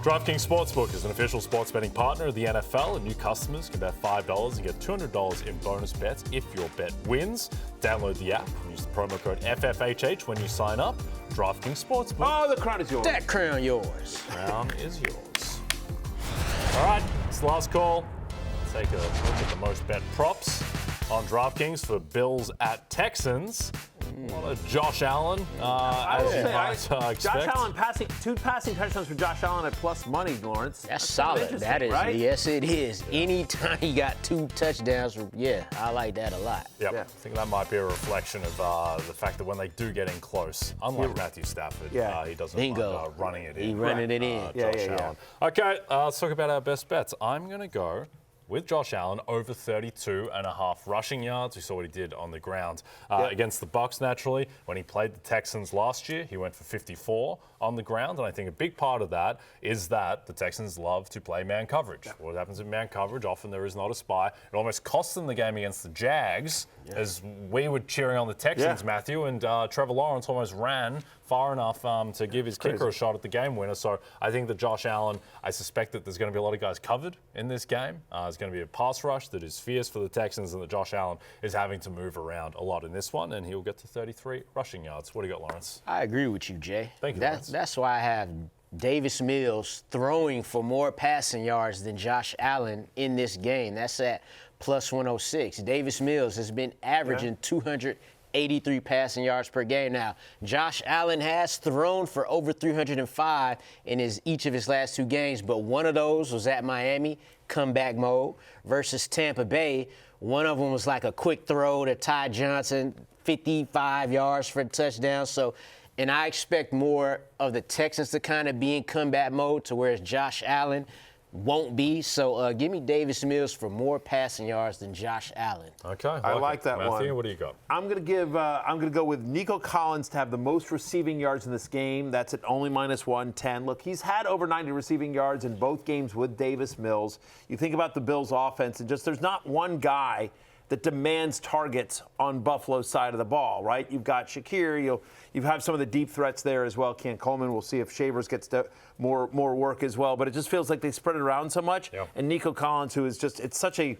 DraftKings Sportsbook is an official sports betting partner of the NFL, and new customers can bet $5 and get $200 in bonus bets if your bet wins. Download the app and use the promo code FFHH when you sign up. DraftKings Sportsbook. Oh, the crown is yours. That crown yours. Crown is yours. All right, it's the last call. Take a look at the most bet props on DraftKings for Bills at Texans. A lot of Josh Allen, as you might expect. Josh Allen two passing touchdowns for Josh Allen at plus money, Lawrence. That's solid. That is, right? Yes, it is. Anytime you got 2 touchdowns, I like that a lot. Yep. I think that might be a reflection of the fact that when they do get in close, unlike Matthew Stafford, he doesn't mind running it in. He's running it in. Josh Allen. Okay, let's talk about our best bets. I'm going to go with Josh Allen over 32.5 rushing yards. We saw what he did on the ground against the Bucs, naturally. When he played the Texans last year, he went for 54 on the ground. And I think a big part of that is that the Texans love to play man coverage. What happens in man coverage, often there is not a spy. It almost cost them the game against the Jags, as we were cheering on the Texans, Matthew, and Trevor Lawrence almost ran far enough to give his kicker a shot at the game winner. So I think that Josh Allen, I suspect that there's going to be a lot of guys covered in this game. There's going to be a pass rush that is fierce for the Texans, and that Josh Allen is having to move around a lot in this one, and he'll get to 33 rushing yards. What do you got, Lawrence? I agree with you, Jay. Thank you, Lawrence. That's why I have Davis Mills throwing for more passing yards than Josh Allen in this game. That's at plus 106. Davis Mills has been averaging 283 passing yards per game. Now, Josh Allen has thrown for over 305 in each of his last 2 games, but one of those was at Miami, comeback mode, versus Tampa Bay. One of them was like a quick throw to Ty Johnson, 55 yards for a touchdown. And I expect more of the Texans to kind of be in comeback mode, to whereas Josh Allen won't be. So give me Davis Mills for more passing yards than Josh Allen. Okay, I like that one. Matthew, what do you got? I'm gonna go with Nico Collins to have the most receiving yards in this game. That's at only minus 110. Look, he's had over 90 receiving yards in both games with Davis Mills. You think about the Bills' offense, and just there's not one guy that demands targets on Buffalo's side of the ball, right? You've got Shakir, you have some of the deep threats there as well. Ken Coleman, we'll see if Shavers gets more work as well. But it just feels like they spread it around so much. Yeah. And Nico Collins, who is it's such a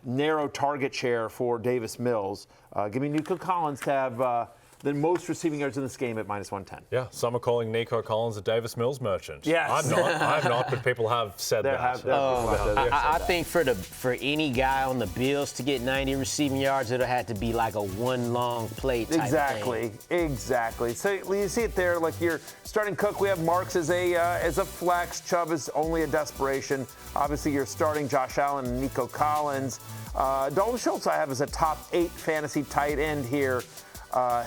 narrow target share for Davis Mills. Give me Nico Collins to have the most receiving yards in this game at minus 110. Yeah, some are calling Nico Collins a Davis Mills merchant. Yes. I'm not, but people have said that. I think for any guy on the Bills to get 90 receiving yards, it'll have to be like a one long play type thing. Exactly. So you see it there, like you're starting Cook. We have Marks as a flex. Chubb is only a desperation. Obviously, you're starting Josh Allen and Nico Collins. Dalton Schultz I have as a top 8 fantasy tight end here.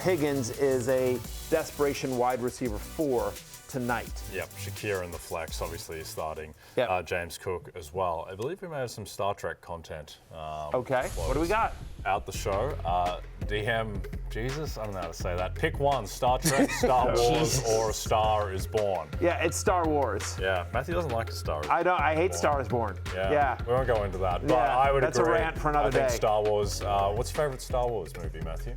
Higgins is a desperation wide receiver 4 tonight. Yep, Shakir in the flex, obviously, is starting. Yep. James Cook as well. I believe we may have some Star Trek content. Okay, what do we got? Out the show. DM Jesus, I don't know how to say that. Pick one, Star Trek, Star Wars, or A Star is Born. Yeah, it's Star Wars. Yeah, Matthew doesn't like A Star is Born. I hate Star is Born. Yeah. We won't go into that, but yeah, I would that's agree. That's a rant for another day. I think Star Wars, what's your favorite Star Wars movie, Matthew?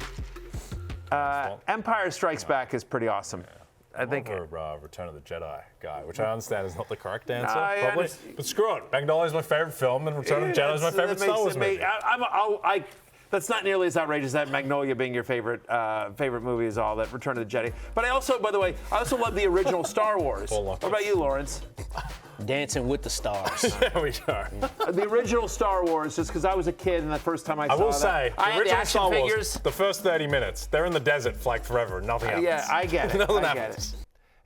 Empire Strikes Back is pretty awesome. Yeah. I think Return of the Jedi guy, which I understand is not the correct answer, I probably. But screw it. Magnolia is my favorite film, and Return of the Jedi is my favorite Star Wars movie. That's not nearly as outrageous as that Magnolia being your favorite movie is all that Return of the Jedi. But I also love the original Star Wars. What about you, Lawrence? Dancing with the Stars. There we go. The original Star Wars, just because I was a kid and the first time I saw that. I will say, the original Star Wars, the first 30 minutes, they're in the desert for like forever. Nothing happens. Yeah, I get it. Nothing happens.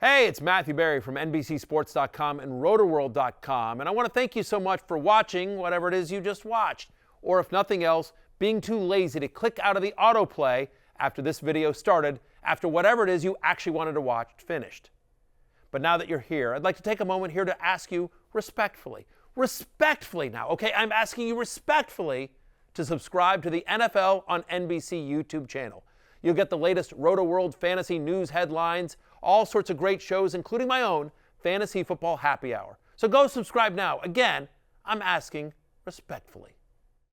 Hey, it's Matthew Berry from NBCSports.com and RotoWorld.com, and I want to thank you so much for watching whatever it is you just watched, or if nothing else, being too lazy to click out of the autoplay after this video started, after whatever it is you actually wanted to watch finished. But now that you're here, I'd like to take a moment here to ask you respectfully now, okay? I'm asking you respectfully to subscribe to the NFL on NBC YouTube channel. You'll get the latest RotoWorld fantasy news headlines, all sorts of great shows, including my own Fantasy Football Happy Hour. So go subscribe now. Again, I'm asking respectfully.